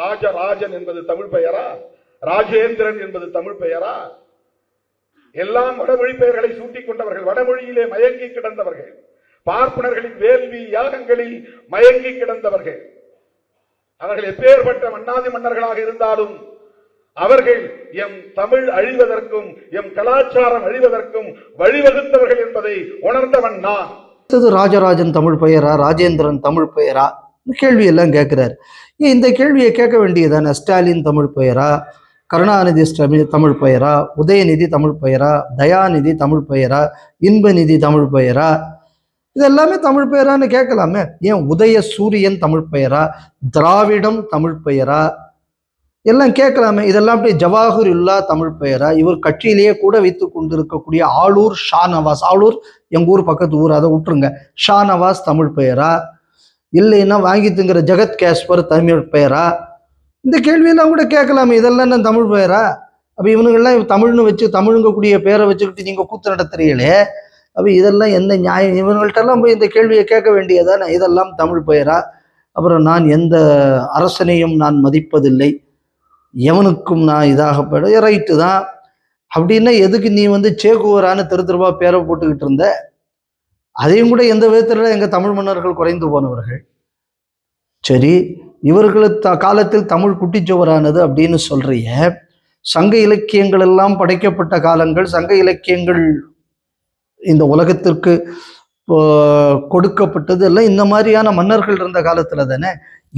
ராஜராஜன் என்பது தமிழ் பெயரா? ராஜேந்திரன் என்பது தமிழ் பெயரா? எல்லாம் வடமொழி பெயர்களை சூட்டிக் கொண்டவர்கள், வடமொழியிலே மயங்கி கிடந்தவர்கள், பார்ப்பனர்களின் வேள்வி யாகங்களில் மயங்கி கிடந்தவர்கள். அவர்கள் எப்பேற்பட்ட மன்னாதி மன்னர்களாக இருந்தாலும் அவர்கள் எம் தமிழ் அழிவதற்கும் எம் கலாச்சாரம் அழிவதற்கும் வழிவகுத்தவர்கள் என்பதை உணர்ந்தவன் நான். ராஜராஜன் தமிழ் பெயரா, ராஜேந்திரன் தமிழ் பெயரா கேள்வி எல்லாம் கேட்கிறார். இந்த கேள்வியை கேட்க வேண்டியதானே. ஸ்டாலின் தமிழ் பெயரா, கருணாநிதி தமிழ் பெயரா, உதயநிதி தமிழ் பெயரா, தயாநிதி தமிழ் பெயரா, இன்பநிதி தமிழ் பெயரா, இதெல்லாமே தமிழ் பெயரான்னு கேட்கலாமே. ஏன் உதய சூரியன் தமிழ் பெயரா, திராவிடம் தமிழ் பெயரா, எல்லாம் கேட்கலாமே. இதெல்லாம் அப்படியே ஜவாஹருல்லா தமிழ் பெயரா, இவர் கட்சியிலேயே கூட வைத்து கொண்டிருக்கக்கூடிய ஆளூர் ஷாநவாஸ், ஆளூர் எங்க ஊர் பக்கத்து ஊர், அதை விட்டுருங்க, ஷாநவாஸ் தமிழ் பெயரா, இல்லைன்னா வாங்கி திங்கிற ஜெகத் கேஸ்பர் தமிழ் பெயரா, இந்த கேள்வியெல்லாம் கூட கேட்கலாமே. இதெல்லாம் என்ன தமிழ் பெயரா? அப்ப இவனுங்கெல்லாம் தமிழ்னு வச்சு தமிழுங்கக்கூடிய பேரை வச்சுக்கிட்டு நீங்க கூத்து நடத்துறீங்களே, அப்ப இதெல்லாம் என்ன நியாயம்? இவங்கள்ட்டெல்லாம் போய் இந்த கேள்வியை கேட்க வேண்டியதானே. இதெல்லாம் தமிழ் பெயரா? அப்புறம் நான் எந்த அரசனையும் நான் மதிப்பதில்லை, எவனுக்கும் நான் இதாகப்பட ரைட்டு தான் அப்படின்னா எதுக்கு நீ சேக்குவரான்னு தெருவா பேரை போட்டுக்கிட்டு இருந்த? அதையும் கூட எந்த விதத்துல எங்க தமிழ் மன்னர்கள் குறைந்து போனவர்கள். சரி, இவர்கள் காலத்தில் தமிழ் குட்டிச்சுவரானது அப்படின்னு சொல்றிய, சங்க இலக்கியங்கள் எல்லாம் படைக்கப்பட்ட காலங்கள், சங்க இலக்கியங்கள் இந்த உலகத்திற்கு கொடுக்கப்பட்டது எல்லாம் இந்த மாதிரியான மன்னர்கள் இருந்த காலத்துல தானே.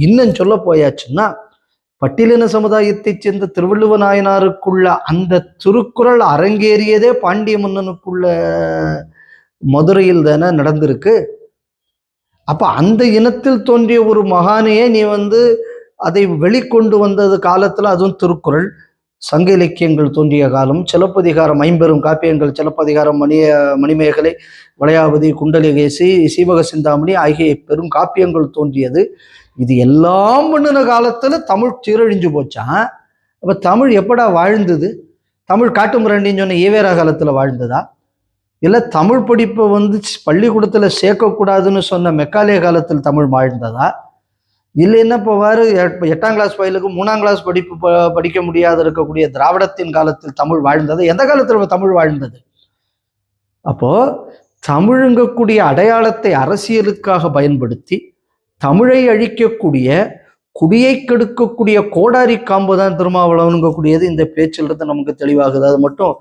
இன்னும் சொல்ல போயாச்சுன்னா, பட்டியலின சமுதாயத்தை சேர்ந்த திருவள்ளுவ நாயனாருக்குள்ள அந்த திருக்குறள் அரங்கேறியதே பாண்டிய மன்னனுக்குள்ள மதுரையில் தானே நடந்திருக்கு. அப்ப அந்த இனத்தில் தோன்றிய ஒரு மகானையே நீ அதை வெளிக்கொண்டு வந்தது காலத்துல, அதுவும் திருக்குறள், சங்க இலக்கியங்கள் தோன்றிய காலம், சிலப்பதிகாரம், ஐம்பெரும் காப்பியங்கள், சிலப்பதிகாரம், மணிமேகலை, வளையாபதி, குண்டலகேசி, சீவக சிந்தாமணி ஆகிய பெரும் காப்பியங்கள் தோன்றியது. இது எல்லாம் பண்ணின காலத்துல தமிழ் சீரழிஞ்சு போச்சான். அப்ப தமிழ் எப்படா வாழ்ந்தது? தமிழ் காட்டு முரண்டின்னு சொன்ன ஈவேரா காலத்துல வாழ்ந்ததா? இல்லை தமிழ் படிப்பை பள்ளிக்கூடத்துல சேர்க்கக்கூடாதுன்னு சொன்ன மெக்காலே காலத்தில் தமிழ் வாழ்ந்ததா? இல்லைன்னா இப்போ வேறு 8ஆம் கிளாஸ் பயிலுக்கு 3ஆம் கிளாஸ் படிப்பு படிக்க முடியாத இருக்கக்கூடிய திராவிடத்தின் காலத்தில் தமிழ் வாழ்ந்தது? எந்த காலத்தில் தமிழ் வாழ்ந்தது? அப்போ தமிழுங்கக்கூடிய அடையாளத்தை அரசியலுக்காக பயன்படுத்தி தமிழை அழிக்கக்கூடிய, குடியை கெடுக்கக்கூடிய கோடாரி காம்பு தான் திருமாவளவனுங்கக்கூடியது இந்த பேச்சிலிருந்து நமக்கு தெளிவாகுது. அது மட்டும்